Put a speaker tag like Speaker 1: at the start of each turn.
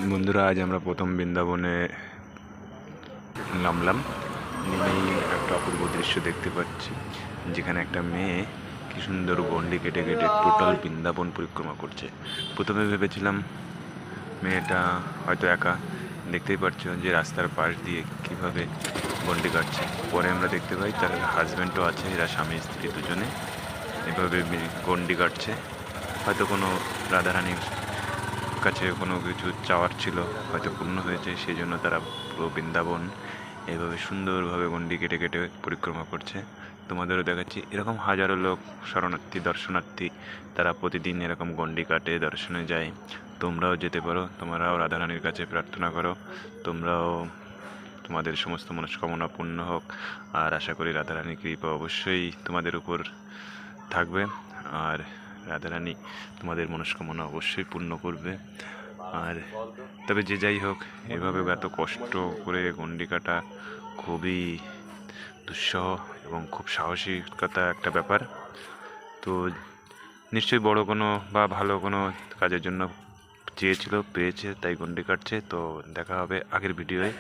Speaker 1: বন্ধুরা, আজ আমরা প্রথম বৃন্দাবনে নামলাম। নেমেই একটা অপূর্ব দৃশ্য দেখতে পাচ্ছি, যেখানে একটা মেয়ে কি সুন্দর গন্ডি কেটে কেটে টোটাল বৃন্দাবন পরিক্রমা করছে। প্রথমে ভেবেছিলাম মেয়েটা হয়তো একা, দেখতেই পাচ্ছ যে রাস্তার পাশ দিয়ে কিভাবে গন্ডি কাটছে। পরে আমরা দেখতে পাই তার হাজব্যান্ডও আছে, এরা স্বামী স্ত্রী দুজনে এভাবে গন্ডি কাটছে। হয়তো কোনো রাধারানীর কাছে কোনো কিছু চাওয়ার ছিল, হয়তো পূর্ণ হয়েছে, সেই জন্য তারা পুরো বৃন্দাবন এইভাবে সুন্দরভাবে গন্ডি কেটে কেটে পরিক্রমা করছে। তোমাদেরও দেখাচ্ছি, এরকম হাজারো লোক শরণার্থী দর্শনার্থী তারা প্রতিদিন এরকম গন্ডি কাটে দর্শনে যায়। তোমরাও যেতে পারো, তোমরাও রাধারানীর কাছে প্রার্থনা করো, তোমরাও তোমাদের সমস্ত মনস্কামনা পূর্ণ হোক। আর আশা করি রাধারানীর কৃপা অবশ্যই তোমাদের উপর থাকবে, আর রাধারানী তোমাদের মনস্কামনা অবশ্যই পূর্ণ করবে। আর তবে যে যাই হোক, এভাবে এত কষ্ট করে গন্ডি কাটা খুবই দুঃসহ এবং খুব সাহসিকতা একটা ব্যাপার। তো নিশ্চয়ই বড় কোনো বা ভালো কোনো কাজের জন্য চেয়েছিল, পেয়েছে, তাই গন্ডি কাটছে। তো দেখা হবে আগের ভিডিওয়ে।